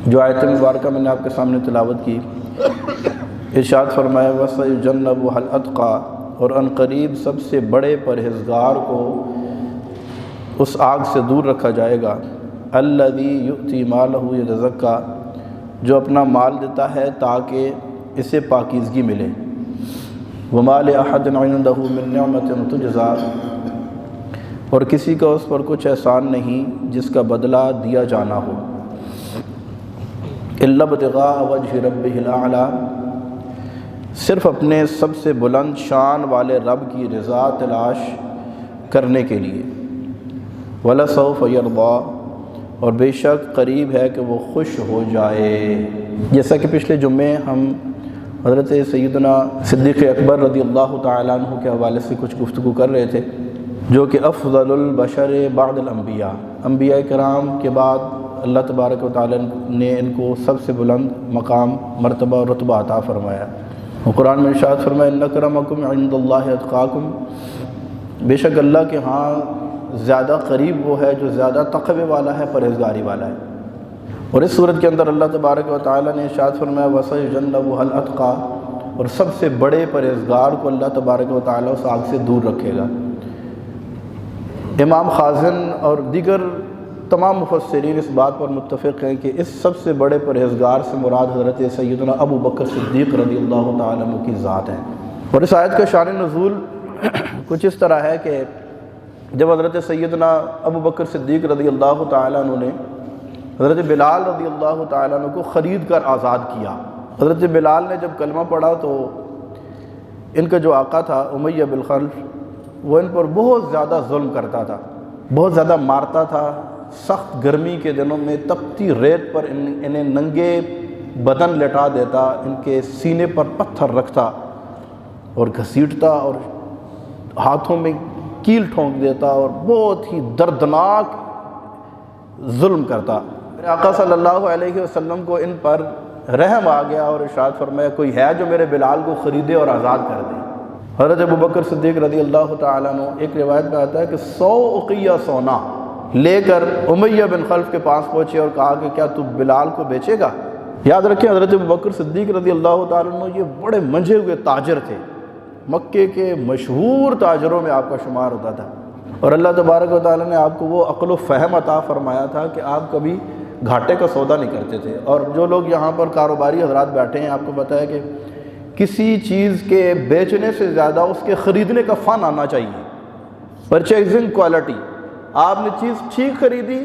جو آیت مبارکہ میں نے آپ کے سامنے تلاوت کی، ارشاد فرمایا وَسَيُجَنَّبُهَا الْأَتْقَى، اور ان قریب سب سے بڑے پرہیزگار کو اس آگ سے دور رکھا جائے گا، الَّذِي يُؤْتِي مَالَهُ يَتَزَكَّى، جو اپنا مال دیتا ہے تاکہ اسے پاکیزگی ملے، وَمَا لِأَحَدٍ عِندَهُ مِن نِعْمَةٍ تُجْزَىٰ، اور کسی کا اس پر کچھ احسان نہیں جس کا بدلہ دیا جانا ہو، إِلَّا ابْتِغَاءَ وَجْهِ رَبِّهِ الْأَعْلَىٰ، صرف اپنے سب سے بلند شان والے رب کی رضا تلاش کرنے کے لیے، وَلَسَوْفَ يَرْضَىٰ، اور بے شک قریب ہے کہ وہ خوش ہو جائے۔ جیسا کہ پچھلے جمعے ہم حضرت سیدنا صدیق اکبر رضی اللہ تعالیٰ عنہ کے حوالے سے کچھ گفتگو کر رہے تھے، جو کہ افضل البشر بعد الانبیاء، انبیاء کرام کے بعد اللہ تبارک و تعالیٰ نے ان کو سب سے بلند مقام، مرتبہ اور رتبہ عطا فرمایا۔ اور قرآن میں ارشاد فرمایا ان اکرمکم عند اللہ اتقاکم، بے شک اللہ کے ہاں زیادہ قریب وہ ہے جو زیادہ تقوی والا ہے، پرہیزگاری والا ہے۔ اور اس صورت کے اندر اللہ تبارک و تعالیٰ نے ارشاد فرمایا وَسَيُجَنَّبُهَا الْأَتْقَى، اور سب سے بڑے پرہیزگار کو اللہ تبارک و تعالیٰ اس آگ سے دور رکھے گا۔ امام خازن اور دیگر تمام مفسرین اس بات پر متفق ہیں کہ اس سب سے بڑے پرہیزگار سے مراد حضرت سیدنا ابو بکر صدیق رضی اللہ تعالیٰ عنہ کی ذات ہے۔ اور اس آیت کا شان نزول کچھ اس طرح ہے کہ جب حضرت سیدنا ابو بکر صدیق رضی اللہ تعالیٰ عنہ نے حضرت بلال رضی اللہ تعالیٰ عنہ کو خرید کر آزاد کیا، حضرت بلال نے جب کلمہ پڑھا تو ان کا جو آقا تھا امیہ بن خلف، وہ ان پر بہت زیادہ ظلم کرتا تھا، بہت زیادہ مارتا تھا۔ سخت گرمی کے دنوں میں تپتی ریت پر انہیں ننگے بدن لٹا دیتا، ان کے سینے پر پتھر رکھتا اور گھسیٹتا اور ہاتھوں میں کیل ٹھونک دیتا اور بہت ہی دردناک ظلم کرتا۔ میرے آقا صلی اللہ علیہ وسلم کو ان پر رحم آ گیا اور ارشاد فرمایا کوئی ہے جو میرے بلال کو خریدے اور آزاد کر دے۔ حضرت ابو بکر صدیق رضی اللہ تعالیٰ عنہ، ایک روایت میں آتا ہے کہ 100 اقیہ سونا لے کر امیہ بن خلف کے پاس پہنچے اور کہا کہ کیا تو بلال کو بیچے گا؟ یاد رکھیں حضرت ابو بکر صدیق رضی اللہ تعالیٰ عنہ یہ بڑے منجھے ہوئے تاجر تھے، مکے کے مشہور تاجروں میں آپ کا شمار ہوتا تھا، اور اللہ تبارک و تعالیٰ نے آپ کو وہ عقل و فہم عطا فرمایا تھا کہ آپ کبھی گھاٹے کا سودا نہیں کرتے تھے۔ اور جو لوگ یہاں پر کاروباری حضرات بیٹھے ہیں، آپ کو پتہ ہے کہ کسی چیز کے بیچنے سے زیادہ اس کے خریدنے کا فن آنا چاہیے، پرچیزنگ کوالٹی۔ آپ نے چیز ٹھیک خریدی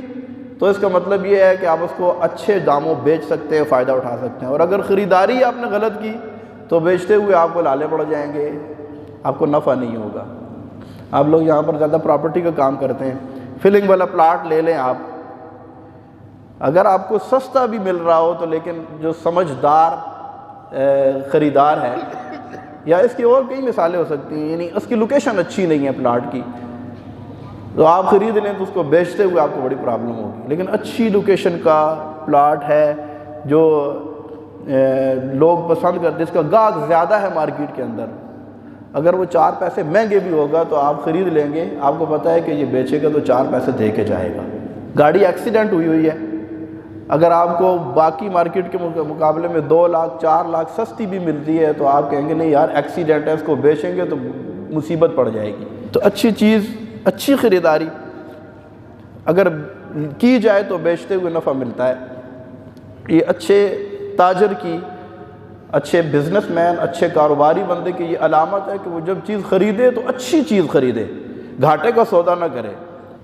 تو اس کا مطلب یہ ہے کہ آپ اس کو اچھے داموں بیچ سکتے ہیں، فائدہ اٹھا سکتے ہیں، اور اگر خریداری آپ نے غلط کی تو بیچتے ہوئے آپ کو لالے پڑ جائیں گے، آپ کو نفع نہیں ہوگا۔ آپ لوگ یہاں پر زیادہ پراپرٹی کا کام کرتے ہیں، فلنگ والا پلاٹ لے لیں آپ، اگر آپ کو سستا بھی مل رہا ہو تو لیکن جو سمجھدار خریدار ہے، یا اس کی اور کئی مثالیں ہو سکتی ہیں، یعنی اس کی لوکیشن اچھی نہیں ہے پلاٹ کی، تو آپ خرید لیں تو اس کو بیچتے ہوئے آپ کو بڑی پرابلم ہوگی۔ لیکن اچھی لوکیشن کا پلاٹ ہے جو لوگ پسند کرتے، اس کا گاہک زیادہ ہے مارکیٹ کے اندر، اگر وہ 4 پیسے مہنگے بھی ہوگا تو آپ خرید لیں گے، آپ کو پتہ ہے کہ یہ بیچے گا تو 4 پیسے دے کے جائے گا۔ گاڑی ایکسیڈنٹ ہوئی ہے، اگر آپ کو باقی مارکیٹ کے مقابلے میں 2 لاکھ 4 لاکھ سستی بھی ملتی ہے تو آپ کہیں گے نہیں یار ایکسیڈنٹ ہے، اس کو بیچیں گے تو مصیبت پڑ جائے گی۔ تو اچھی چیز، اچھی خریداری اگر کی جائے تو بیچتے ہوئے نفع ملتا ہے۔ یہ اچھے تاجر کی، اچھے بزنس مین، اچھے کاروباری بندے کی یہ علامت ہے کہ وہ جب چیز خریدے تو اچھی چیز خریدے، گھاٹے کا سودا نہ کرے۔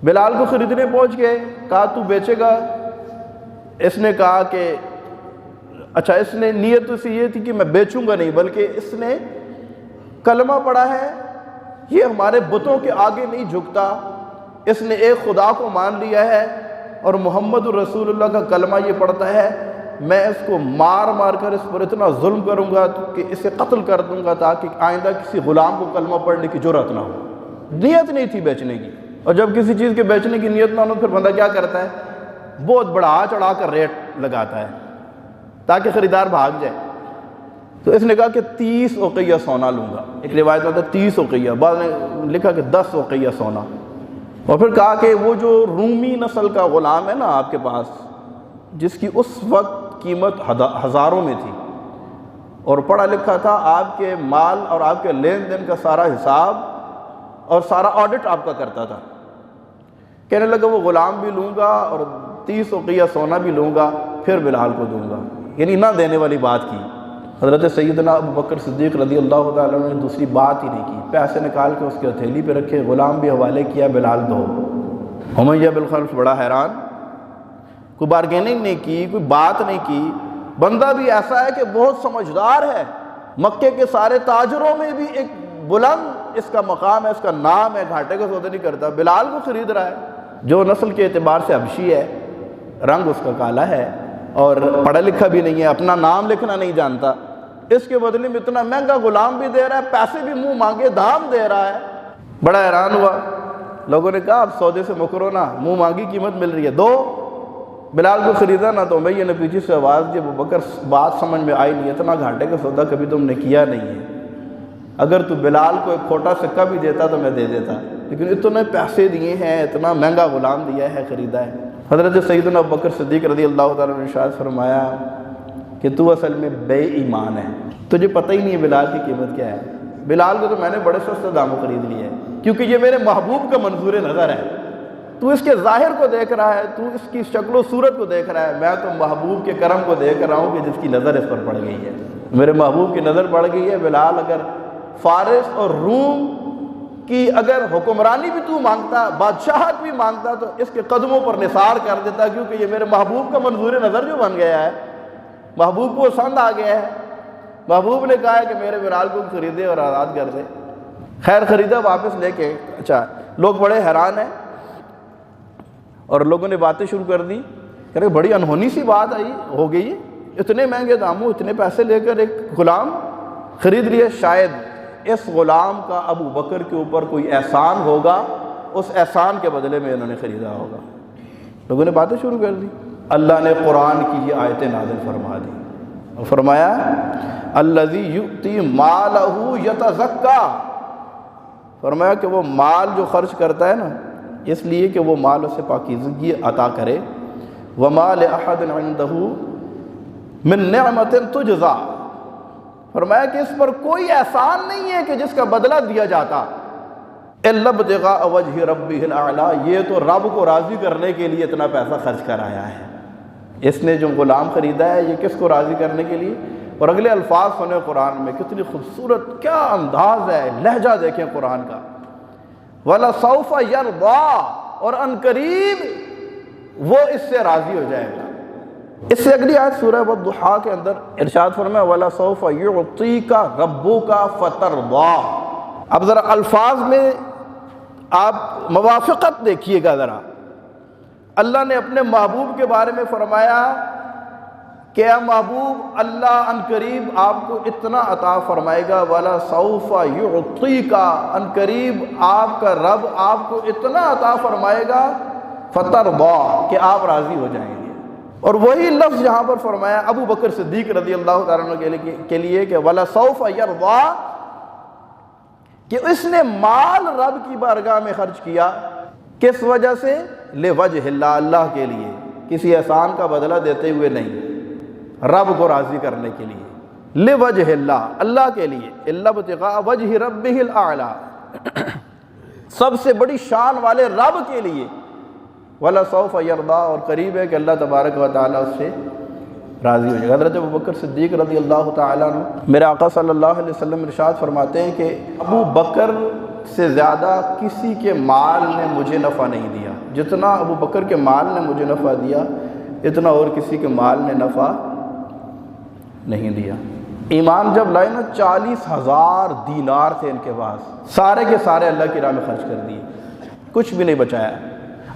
بلال کو خریدنے پہنچ گئے، کہا تو بیچے گا؟ اس نے کہا کہ اچھا، اس نے نیت اس یہ تھی کہ میں بیچوں گا نہیں، بلکہ اس نے کلمہ پڑھا ہے، یہ ہمارے بتوں کے آگے نہیں جھکتا، اس نے ایک خدا کو مان لیا ہے اور محمد الرسول اللہ کا کلمہ یہ پڑھتا ہے، میں اس کو مار مار کر اس پر اتنا ظلم کروں گا کہ اسے قتل کر دوں گا تاکہ آئندہ کسی غلام کو کلمہ پڑھنے کی جرأت نہ ہو۔ نیت نہیں تھی بیچنے کی، اور جب کسی چیز کے بیچنے کی نیت نہ ہو پھر بندہ کیا کرتا ہے؟ بہت بڑھا چڑھا کر ریٹ لگاتا ہے تاکہ خریدار بھاگ جائے۔ تو اس نے کہا کہ 30 اوقیہ سونا لوں گا، ایک روایت میں 30 اوقیہ، بعض نے لکھا کہ 10 اوقیہ سونا، اور پھر کہا کہ وہ جو رومی نسل کا غلام ہے نا آپ کے پاس، جس کی اس وقت قیمت ہزاروں میں تھی، اور پڑھا لکھا تھا، آپ کے مال اور آپ کے لین دین کا سارا حساب اور سارا آڈٹ آپ کا کرتا تھا۔ کہنے لگا وہ غلام بھی لوں گا اور 30 اوقیہ سونا بھی لوں گا، پھر بلال کو دوں گا، یعنی نہ دینے والی بات کی۔ حضرت سیدنا ابو بکر صدیق رضی اللہ تعالیٰ عنہ نے دوسری بات ہی نہیں کی، پیسے نکال کے اس کے ہتھیلی پہ رکھے، غلام بھی حوالے کیا، بلال دو۔ امیہ بن خلف بڑا حیران، کوئی بارگیننگ نہیں کی، کوئی بات نہیں کی۔ بندہ بھی ایسا ہے کہ بہت سمجھدار ہے، مکے کے سارے تاجروں میں بھی ایک بلند اس کا مقام ہے، اس کا نام ہے، گھاٹے کا سودا نہیں کرتا، بلال کو خرید رہا ہے، جو نسل کے اعتبار سے حبشی ہے، رنگ اس کا کالا ہے اور پڑھا لکھا بھی نہیں ہے، اپنا نام لکھنا نہیں جانتا، اس کے بدلے میں اتنا مہنگا غلام بھی دے رہا ہے، پیسے بھی منہ مانگے دام دے رہا ہے۔ بڑا حیران ہوا، لوگوں نے کہا اب سودے سے مکرو نہ، منہ مانگی قیمت مل رہی ہے، دو۔ بلال کو خریدا نہ تو امیہ نے پیچھے سے آواز دی، ابو بکر بات سمجھ میں آئی نہیں، اتنا گھاٹے کا سودا کبھی تم نے کیا نہیں ہے، اگر تو بلال کو ایک کھوٹا سکہ بھی دیتا تو میں دے دیتا، لیکن اتنے پیسے دیے ہیں، اتنا مہنگا غلام دیا ہے، خریدا ہے۔ حضرت سیدنا ابو بکر صدیق رضی اللہ تعالیٰ نے ارشاد فرمایا کہ تو اصل میں بے ایمان ہے، تجھے پتہ ہی نہیں ہے بلال کی قیمت کیا ہے، بلال کو تو میں نے بڑے سستے داموں خرید لیا ہے، کیونکہ یہ میرے محبوب کا منظور نظر ہے، تو اس کے ظاہر کو دیکھ رہا ہے، تو اس کی شکل و صورت کو دیکھ رہا ہے، میں تو محبوب کے کرم کو دیکھ رہا ہوں کہ جس کی نظر اس پر پڑ گئی ہے، میرے محبوب کی نظر پڑ گئی ہے۔ بلال اگر فارس اور روم کی اگر حکمرانی بھی تو مانگتا، بادشاہت بھی مانگتا، تو اس کے قدموں پر نثار کر دیتا، کیونکہ یہ میرے محبوب کا منظور نظر جو بن گیا ہے، محبوب کو پسند آ گیا ہے، محبوب نے کہا ہے کہ میرے بلال کو خریدے اور آزاد کر دے۔ خیر خریدا، واپس لے کے، اچھا لوگ بڑے حیران ہیں اور لوگوں نے باتیں شروع کر دی، کہ بڑی انہونی سی بات آئی ہو گئی، اتنے مہنگے داموں اتنے پیسے لے کر ایک غلام خرید لیے، شاید اس غلام کا ابو بکر کے اوپر کوئی احسان ہوگا، اس احسان کے بدلے میں انہوں نے خریدا ہوگا۔ لوگوں نے باتیں شروع کر دی، اللہ نے قرآن کی یہ آیتیں نازل فرما دی اور فرمایا الذی یؤتی مالہ یتزکیٰ، فرمایا کہ وہ مال جو خرچ کرتا ہے نا، اس لیے کہ وہ مال اسے پاکیزگی عطا کرے، وما لأحد عنده من نعمت تجزا، فرمایا کہ اس پر کوئی احسان نہیں ہے کہ جس کا بدلہ دیا جاتا، الا ابتغاء وجہ ربہ الاعلی، یہ تو رب کو راضی کرنے کے لیے اتنا پیسہ خرچ کر آیا ہے۔ اس نے جو غلام خریدا ہے یہ کس کو راضی کرنے کے لیے؟ اور اگلے الفاظ سنیں قرآن میں، کتنی خوبصورت، کیا انداز ہے، لہجہ دیکھیں قرآن کا، وَلَسَوْفَ يَرْضَىٰ، اور ان قریب وہ اس سے راضی ہو جائے گا۔ اس سے اگلی آیت سورہ والضحیٰ کے اندر ارشاد فرمایا وَلَسَوْفَ يُعْطِيكَ رَبُّكَ فَتَرْضَىٰ۔ اب ذرا الفاظ میں آپ موافقت دیکھیے گا ذرا، اللہ نے اپنے محبوب کے بارے میں فرمایا کہ اے محبوب، اللہ ان قریب آپ کو اتنا عطا فرمائے گا، وَلَسَوْفَ يُعْطِيكَ، ان قریب آپ کا رب آپ کو اتنا عطا فرمائے گا، فَتَرْضَىٰ، کہ آپ راضی ہو جائیں گے۔ اور وہی لفظ یہاں پر فرمایا ابو بکر صدیق رضی اللہ تعالیٰ عنہ کے لیے کہ وَلَسَوْفَ يَرْضَىٰ، کہ اس نے مال رب کی بارگاہ میں خرچ کیا، کس وجہ سے؟ لِوَجْهِ اللَّهِ، اللہ کے لیے، کسی احسان کا بدلہ دیتے ہوئے نہیں، رب کو راضی کرنے کے لیے، لِوَجْهِ اللَّهِ، اللہ کے لیے، إِلَّا ابْتِغَاءَ وَجْهِ رَبِّهِ الْأَعْلَىٰ، سب سے بڑی شان والے رب کے لیے، وَلَسَوْفَ يَرْضَىٰ، اور قریب ہے کہ اللہ تبارک و تعالیٰ اس سے راضی ہو جائے گا۔ حضرت ابو بکر صدیق رضی اللہ تعالیٰ عنہ، میرے آقا صلی اللہ علیہ وسلم ارشاد فرماتے ہیں کہ ابو بکر سے زیادہ کسی کے مال نے مجھے نفع نہیں دیا، جتنا ابو بکر کے مال نے مجھے نفع دیا اتنا اور کسی کے مال نے نفع نہیں دیا۔ ایمان جب لائے نا، 40,000 دینار تھے ان کے پاس، سارے کے سارے اللہ کی راہ میں خرچ کر دیے، کچھ بھی نہیں بچایا۔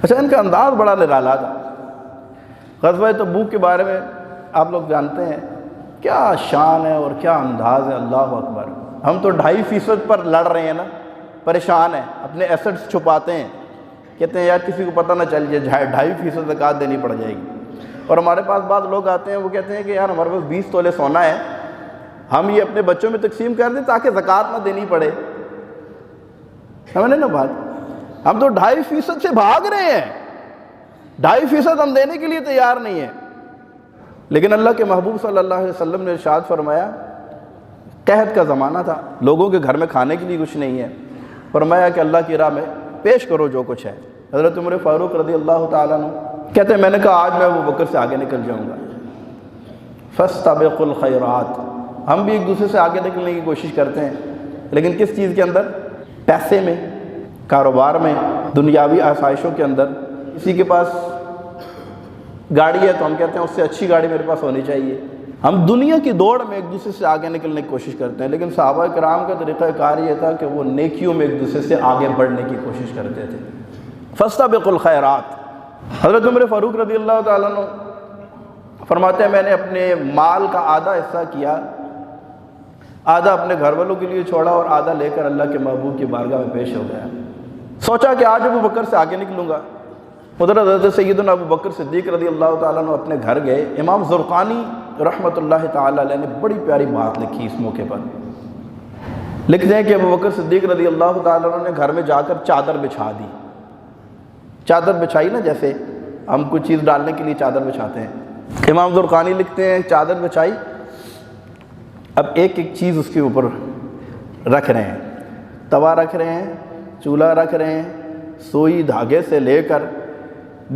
اچھا، ان کا انداز بڑا نرالا تھا۔ غزوہ تبوک کے بارے میں آپ لوگ جانتے ہیں، کیا شان ہے اور کیا انداز ہے، اللہ اکبر۔ ہم تو 2.5% پر لڑ رہے ہیں نا، پریشان ہیں، اپنے ایسٹس چھپاتے ہیں، کہتے ہیں یار کسی کو پتہ نہ چل جائے، 2.5% زکوٰۃ دینی پڑ جائے گی۔ اور ہمارے پاس بعض لوگ آتے ہیں، وہ کہتے ہیں کہ یار ہمارے پاس 20 تولے سونا ہے، ہم یہ اپنے بچوں میں تقسیم کر دیں تاکہ زکوٰۃ نہ دینی پڑے۔ سمجھے نا بات؟ ہم تو 2.5% سے بھاگ رہے ہیں، 2.5% ہم دینے کے لیے تیار نہیں ہیں۔ لیکن اللہ کے محبوب صلی اللہ علیہ وسلم نے ارشاد فرمایا، قحط کا زمانہ تھا، لوگوں کے گھر میں کھانے کے لیے کچھ نہیں ہے، فرمایا کہ اللہ کی راہ میں پیش کرو جو کچھ ہے۔ حضرت عمر فاروق رضی اللہ تعالیٰ عنہ کہتے ہیں میں نے کہا آج میں ابو بکر سے آگے نکل جاؤں گا۔ فاستبقوا الخیرات، ہم بھی ایک دوسرے سے آگے نکلنے کی کوشش کرتے ہیں، لیکن کس چیز کے اندر؟ پیسے میں، کاروبار میں، دنیاوی آسائشوں کے اندر۔ کسی کے پاس گاڑی ہے تو ہم کہتے ہیں اس سے اچھی گاڑی میرے پاس ہونی چاہیے۔ ہم دنیا کی دوڑ میں ایک دوسرے سے آگے نکلنے کی کوشش کرتے ہیں، لیکن صحابہ کرام کا طریقہ کار یہ تھا کہ وہ نیکیوں میں ایک دوسرے سے آگے بڑھنے کی کوشش کرتے تھے۔ فاستبقوا الخیرات۔ حضرت عمر فاروق رضی اللہ تعالیٰ عنہ فرماتے ہیں میں نے اپنے مال کا آدھا حصہ کیا، آدھا اپنے گھر والوں کے لیے چھوڑا اور آدھا لے کر اللہ کے محبوب کی بارگاہ میں پیش ہو گیا۔ سوچا کہ آج ابو بکر سے آگے نکلوں گا۔ ادھر حضرت سیدنا ابو بکر صدیق رضی اللہ تعالیٰ عنہ اپنے گھر گئے۔ امام زرقانی رحمۃ اللہ تعالیٰ علیہ نے بڑی پیاری بات لکھی اس موقع پر۔ لکھتے ہیں کہ ابو بکر صدیق رضی اللہ تعالیٰ عنہ نے گھر میں جا کر چادر بچھا دی۔ چادر بچھائی نا، جیسے ہم کچھ چیز ڈالنے کے لیے چادر بچھاتے ہیں۔ امام زرقانی لکھتے ہیں چادر بچھائی، اب ایک ایک چیز اس کے اوپر رکھ رہے ہیں، توا رکھ رہے ہیں، چولہا رکھ رہے ہیں، سوئی دھاگے سے لے کر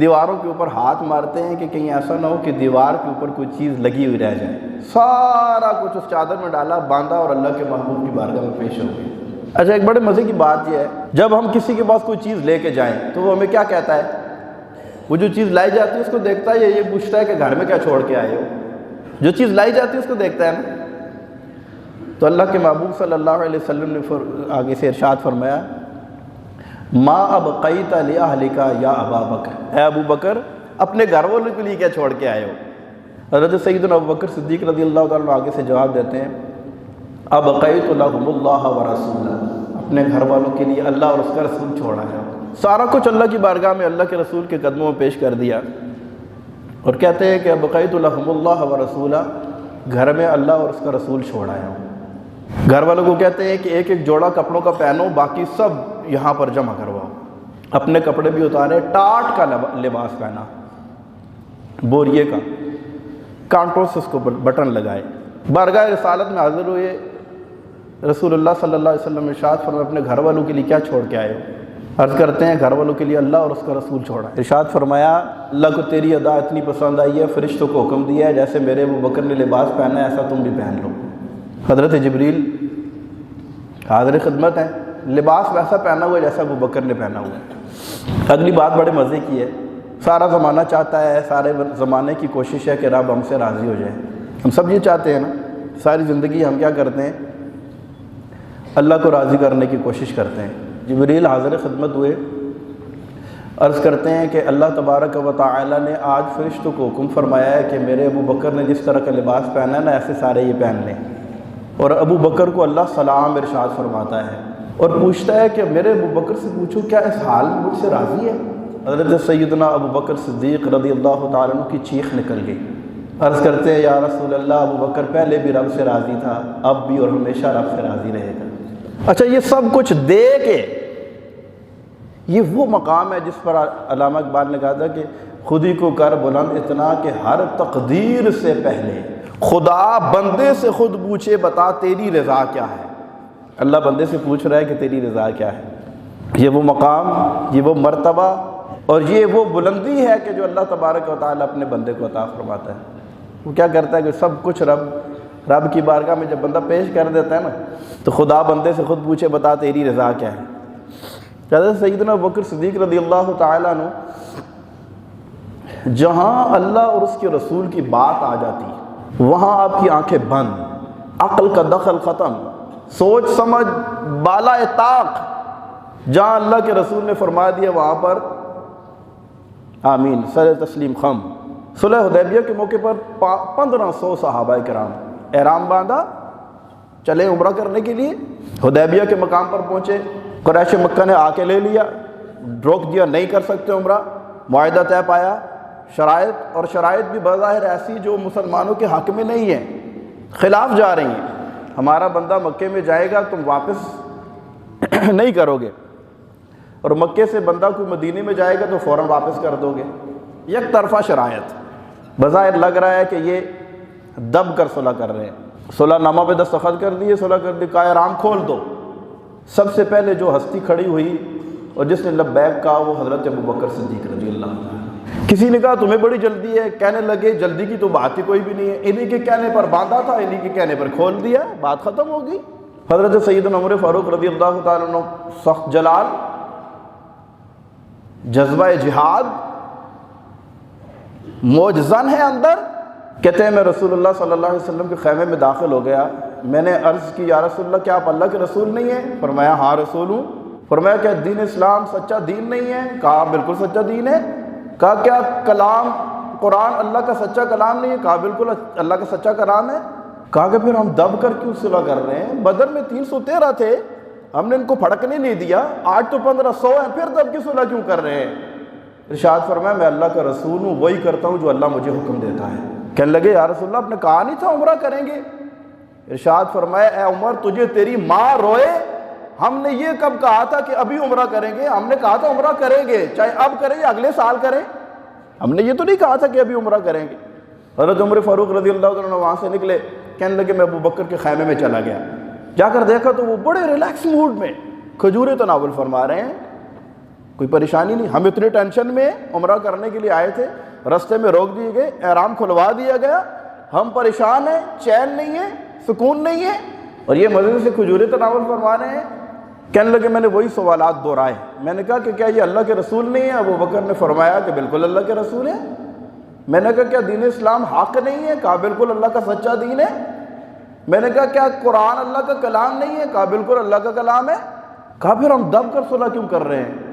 دیواروں کے اوپر ہاتھ مارتے ہیں کہ کہیں ایسا نہ ہو کہ دیوار کے اوپر کوئی چیز لگی ہوئی رہ جائے۔ سارا کچھ اس چادر میں ڈالا، باندھا اور اللہ کے محبوب کی بارگاہ میں پیش ہو گئی۔ اچھا، ایک بڑے مزے کی بات یہ ہے، جب ہم کسی کے پاس کوئی چیز لے کے جائیں تو وہ ہمیں کیا کہتا ہے؟ وہ جو چیز لائی جاتی ہے اس کو دیکھتا ہے یا یہ پوچھتا ہے کہ گھر میں کیا چھوڑ کے آئے ہو؟ جو چیز لائی جاتی ہے اس کو دیکھتا ہے نا۔ تو اللہ کے محبوب صلی اللہ علیہ وسلم نے آگے سے ارشاد فرمایا، ما ابقیت لأہلک یا ابا بکر، اے ابو بکر اپنے گھر والوں کے لیے کیا چھوڑ کے آئے ہو؟ حضرت سیدنا ابو بکر صدیق رضی اللہ تعالیٰ آگے سے جواب دیتے ہیں، ابقیت لہم اللہ ورسولہ، اپنے گھر والوں کے لیے اللہ اور اس کا رسول چھوڑا ہے۔ سارا کچھ اللہ کی بارگاہ میں اللہ کے رسول کے قدموں میں پیش کر دیا، اور کہتے ہیں کہ ابقیت لہم اللہ ورسولہ، گھر میں اللہ اور اس کا رسول چھوڑا ہے۔ گھر والوں کو کہتے ہیں کہ ایک ایک جوڑا کپڑوں کا پہنو، باقی سب یہاں پر جمع کرواؤ۔ اپنے کپڑے بھی اتارے، ٹاٹ کا لباس پہنا، بوریے کا، کانٹوں سے اس کو بٹن لگائے، بارگاہ رسالت میں حاضر ہوئے۔ رسول اللہ صلی اللہ علیہ وسلم نے ارشاد فرمایا اپنے گھر والوں کے لیے کیا چھوڑ کے آئے ہو؟ عرض کرتے ہیں گھر والوں کے لیے اللہ اور اس کا رسول چھوڑا۔ ارشاد فرمایا اللہ کو تیری ادا اتنی پسند آئی ہے، فرشتوں کو حکم دیا ہے جیسے میرے ابو بکر نے لباس پہنا ہے ایسا تم بھی پہن لو۔ حضرت جبریل حاضر خدمت ہیں، لباس ویسا پہنا ہوا ہے جیسا ابو بکر نے پہنا ہوا ہے۔ اگلی بات بڑے مزے کی ہے، سارا زمانہ چاہتا ہے، سارے زمانے کی کوشش ہے کہ رب ہم سے راضی ہو جائے۔ ہم سب یہ چاہتے ہیں نا، ساری زندگی ہم کیا کرتے ہیں؟ اللہ کو راضی کرنے کی کوشش کرتے ہیں۔ جبریل حاضر خدمت ہوئے، عرض کرتے ہیں کہ اللہ تبارک و تعالی نے آج فرشتوں کو حکم فرمایا ہے کہ میرے ابو بکر نے جس طرح کا لباس پہنا ہے نا ایسے سارے یہ پہن لیں۔ اور ابو بکر کو اللہ سلام ارشاد فرماتا ہے اور پوچھتا ہے کہ میرے ابو بکر سے پوچھو کیا اس حال میں مجھ سے راضی ہے؟ حضرت سیدنا ابو بکر صدیق رضی اللہ تعالیٰ عنہ کی چیخ نکل گئی۔ عرض کرتے ہیں یا رسول اللہ ابو بکر پہلے بھی رب سے راضی تھا، اب بھی اور ہمیشہ رب سے راضی رہے گا۔ اچھا، یہ سب کچھ دے کے یہ وہ مقام ہے جس پر علامہ اقبال نے کہا تھا کہ خود ہی کو کر بلند اتنا کہ ہر تقدیر سے پہلے خدا بندے سے خود پوچھے بتا تیری رضا کیا ہے۔ اللہ بندے سے پوچھ رہا ہے کہ تیری رضا کیا ہے۔ یہ وہ مقام، یہ وہ مرتبہ اور یہ وہ بلندی ہے کہ جو اللہ تبارک و تعالیٰ اپنے بندے کو عطا فرماتا ہے۔ وہ کیا کرتا ہے کہ سب کچھ رب کی بارگاہ میں جب بندہ پیش کر دیتا ہے نا تو خدا بندے سے خود پوچھے بتا تیری رضا کیا ہے۔ حضرت سیدنا ابو بکر صدیق رضی اللہ تعالیٰ عنہ جہاں اللہ اور اس کے رسول کی بات آ جاتی وہاں آپ کی آنکھیں بند، عقل کا دخل ختم، سوچ سمجھ بالا طاق، جہاں اللہ کے رسول نے فرما دیا وہاں پر آمین، سر تسلیم خم۔ صلح حدیبیہ کے موقع پر 1500 صحابہ کرام احرام باندھا، چلے عمرہ کرنے کے لیے، حدیبیہ کے مقام پر پہنچے، قریش مکہ نے آ کے لے لیا، روک دیا نہیں کر سکتے عمرہ، معاہدہ طے پایا، شرائط بھی بظاہر ایسی جو مسلمانوں کے حق میں نہیں ہیں، خلاف جا رہی ہیں۔ ہمارا بندہ مکے میں جائے گا تم واپس نہیں کرو گے، اور مکے سے بندہ کوئی مدینے میں جائے گا تو فوراً واپس کر دو گے، یک طرفہ شرائط۔ بظاہر لگ رہا ہے کہ یہ دب کر صلح کر رہے ہیں، صلح نامہ پہ دستخط کر دیے، صلح کر دی، کہا رام کھول دو۔ سب سے پہلے جو ہستی کھڑی ہوئی اور جس نے لبیک کہا وہ حضرت ابوبکر صدیق رضی اللہ عنہ۔ کسی نے کہا تمہیں بڑی جلدی ہے، کہنے لگے جلدی کی تو بات ہی کوئی بھی نہیں ہے، انہی کے کہنے پر باندھا تھا، انہی کے کہنے پر کھول دیا، بات ختم ہو گئی۔ حضرت سیدنا عمر فاروق رضی اللہ تعالیٰ عنہ سخت جلال، جذبہ جہاد موجزن ہے اندر، کہتے ہیں میں رسول اللہ صلی اللہ علیہ وسلم کے خیمے میں داخل ہو گیا، میں نے عرض کی یا رسول اللہ کیا آپ اللہ کے رسول نہیں ہیں؟ فرمایا ہاں رسول ہوں۔ فرمایا کیا دین اسلام سچا دین نہیں ہے؟ کہا بالکل سچا دین ہے۔ کہا کیا کلام قرآن اللہ کا سچا کلام نہیں ہے؟ کہا بالکل اللہ کا سچا کلام ہے۔ کہا کہ پھر ہم دب کر کیوں صلح کر رہے ہیں؟ بدر میں 313 تھے، ہم نے ان کو پھڑکنے نہیں دیا، آج تو 1500 ہیں، پھر دب کی صلح کیوں کر رہے ہیں؟ ارشاد فرمایا میں اللہ کا رسول ہوں، وہی کرتا ہوں جو اللہ مجھے حکم دیتا ہے۔ کہنے لگے یا رسول اللہ آپ نے کہا نہیں تھا عمرہ کریں گے؟ ارشاد فرمایا اے عمر تجھے تیری ماں روئے، ہم نے یہ کب کہا تھا کہ ابھی عمرہ کریں گے؟ ہم نے کہا تھا عمرہ کریں گے، چاہے اب کریں یا اگلے سال کریں، ہم نے یہ تو نہیں کہا تھا کہ ابھی عمرہ کریں گے۔ حضرت عمر فاروق رضی اللہ عنہ وہاں سے نکلے، کہنے لگے میں ابو بکر کے خیمے میں چلا گیا، جا کر دیکھا تو وہ بڑے ریلیکس موڈ میں کھجوریں تناول فرما رہے ہیں، کوئی پریشانی نہیں۔ ہم اتنے ٹینشن میں عمرہ کرنے کے لیے آئے تھے، رستے میں روک دیے گئے، احرام کھلوا دیا گیا، ہم پریشان ہیں، چین نہیں ہے، سکون نہیں ہے، اور یہ مزے سے کھجوریں تناول فرما رہے ہیں۔ کہنے لگے میں نے وہی سوالات دہرائے، میں نے کہا کہ کیا یہ اللہ کے رسول نہیں ہے؟ ابو بکر نے فرمایا کہ بالکل اللہ کے رسول ہے۔ میں نے کہا کیا دین اسلام حق نہیں ہے؟ کہا بالکل اللہ کا سچا دین ہے۔ میں نے کہا کیا قرآن اللہ کا کلام نہیں ہے؟ کہا بالکل اللہ کا کلام ہے۔ کہا پھر ہم دب کر صلح کیوں کر رہے ہیں؟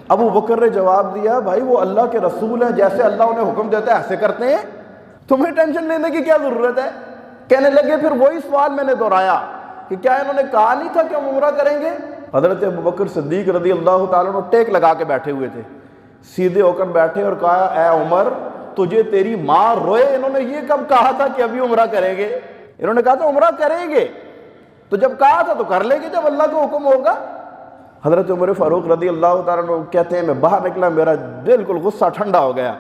ابو بکر نے جواب دیا بھائی وہ اللہ کے رسول ہیں، جیسے اللہ انہیں حکم دیتا ہے ایسے کرتے ہیں، تمہیں ٹینشن لینے کی کیا ضرورت ہے؟ کہنے لگے پھر وہی سوال میں نے دہرایا کہ کیا انہوں نے کہا نہیں تھا کہ ہم عمرہ کریں گے؟ حضرت ابو بکر صدیق رضی اللہ تعالیٰ عنہ ٹیک لگا کے بیٹھے ہوئے تھے، سیدھے ہو کر بیٹھے اور کہا اے عمر تجھے تیری ماں روئے، انہوں نے یہ کب کہا تھا کہ ابھی عمرہ کریں گے؟ انہوں نے کہا تھا عمرہ کریں گے، تو جب کہا تھا تو کر لیں گے جب اللہ کا حکم ہوگا۔ حضرت عمر فاروق رضی اللہ تعالیٰ عنہ کہتے ہیں میں باہر نکلا، میرا بالکل غصہ ٹھنڈا ہو گیا،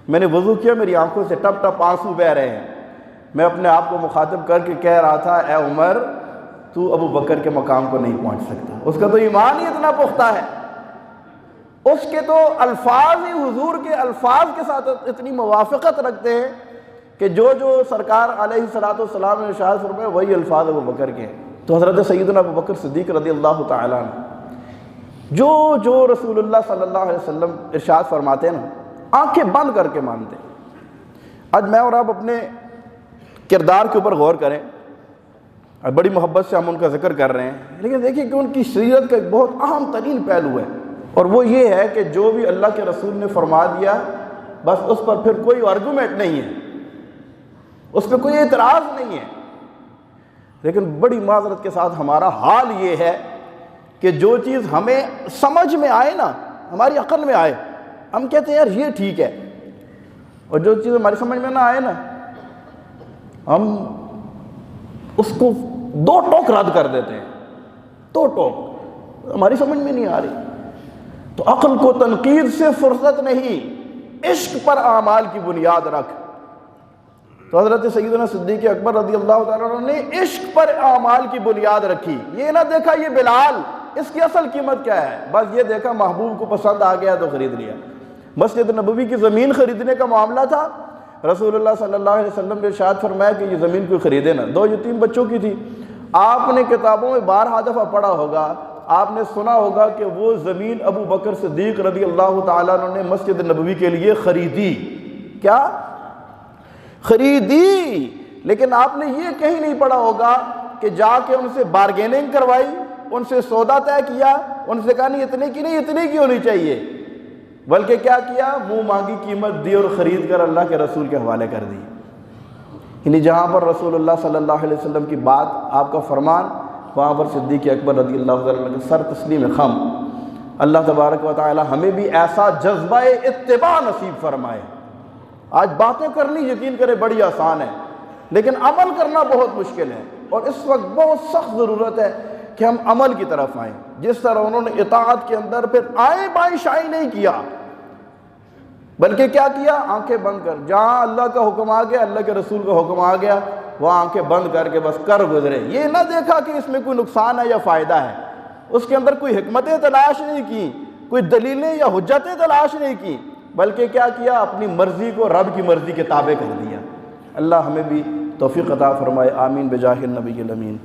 میں نے وضو کیا، میری آنکھوں سے ٹپ ٹپ آنسو بہ رہے ہیں، میں اپنے آپ کو مخاطب کر کے کہہ رہا تھا اے عمر تو ابو بکر کے مقام کو نہیں پہنچ سکتا، اس کا تو ایمان ہی اتنا پختہ ہے، اس کے تو الفاظ ہی حضور کے الفاظ کے ساتھ اتنی موافقت رکھتے ہیں کہ جو سرکار علیہ الصلوۃ والسلام نے ارشاد فرمایا وہی الفاظ ابو بکر کے ہیں۔ تو حضرت سیدنا ابو بکر صدیق رضی اللہ تعالیٰ عنہ جو رسول اللہ صلی اللہ علیہ وسلم ارشاد فرماتے ہیں نا آنکھیں بند کر کے مانتے ہیں۔ آج میں اور آپ اپنے کردار کے اوپر غور کریں، بڑی محبت سے ہم ان کا ذکر کر رہے ہیں، لیکن دیکھیں کہ ان کی سیرت کا ایک بہت اہم ترین پہلو ہے، اور وہ یہ ہے کہ جو بھی اللہ کے رسول نے فرما دیا بس اس پر پھر کوئی آرگومنٹ نہیں ہے، اس پہ کوئی اعتراض نہیں ہے۔ لیکن بڑی معذرت کے ساتھ ہمارا حال یہ ہے کہ جو چیز ہمیں سمجھ میں آئے نا، ہماری عقل میں آئے، ہم کہتے ہیں یار یہ ٹھیک ہے، اور جو چیز ہماری سمجھ میں نہ آئے نا ہم اس کو دو ٹوک رد کر دیتے ہیں، دو ٹوک ہماری سمجھ میں نہیں آ رہی۔ تو عقل کو تنقید سے فرصت نہیں، عشق پر اعمال کی بنیاد رکھ۔ تو حضرت سیدنا صدیق اکبر رضی اللہ تعالیٰ عنہ نے عشق پر اعمال کی بنیاد رکھی، یہ نہ دیکھا یہ بلال اس کی اصل قیمت کیا ہے، بس یہ دیکھا محبوب کو پسند آ گیا تو خرید لیا۔ مسجد نبوی کی زمین خریدنے کا معاملہ تھا، رسول اللہ صلی اللہ علیہ وسلم نے ارشاد فرمایا کہ یہ زمین کوئی خریدے نہ، دو یتیم بچوں کی تھی۔ آپ نے کتابوں میں بارہا دفعہ پڑھا ہوگا، آپ نے سنا ہوگا کہ وہ زمین ابو بکر صدیق رضی اللہ تعالیٰ عنہ نے مسجد نبوی کے لیے خریدی، کیا خریدی، لیکن آپ نے یہ کہیں نہیں پڑھا ہوگا کہ جا کے ان سے بارگیننگ کروائی، ان سے سودا طے کیا، ان سے کہا نہیں اتنے کی نہیں اتنے کی ہونی چاہیے، بلکہ کیا کیا، منہ مانگی قیمت دی اور خرید کر اللہ کے رسول کے حوالے کر دی۔ یعنی جہاں پر رسول اللہ صلی اللہ علیہ وسلم کی بات، آپ کا فرمان، وہاں پر صدیق اکبر رضی اللہ عنہ کے سر تسلیم خم۔ اللہ تبارک و تعالی ہمیں بھی ایسا جذبہ اتباع نصیب فرمائے۔ آج باتیں کرنی یقین کرے بڑی آسان ہے، لیکن عمل کرنا بہت مشکل ہے، اور اس وقت بہت سخت ضرورت ہے کہ ہم عمل کی طرف آئیں۔ جس طرح انہوں نے اطاعت کے اندر پھر آئیں بائیں شائیں نہیں کیا، بلکہ کیا کیا؟ آنکھیں بند کر، جہاں اللہ کا حکم آ گیا، اللہ کے رسول کا حکم آ گیا، وہاں آنکھیں بند کر کے بس کر گزرے۔ یہ نہ دیکھا کہ اس میں کوئی نقصان ہے یا فائدہ ہے، اس کے اندر کوئی حکمتیں تلاش نہیں کی، کوئی دلیلیں یا حجتیں تلاش نہیں کی، بلکہ کیا کیا؟ اپنی مرضی کو رب کی مرضی کے تابع کر دیا۔ اللہ ہمیں بھی توفیق عطا فرمائے، آمین بجاہ النبی الامین۔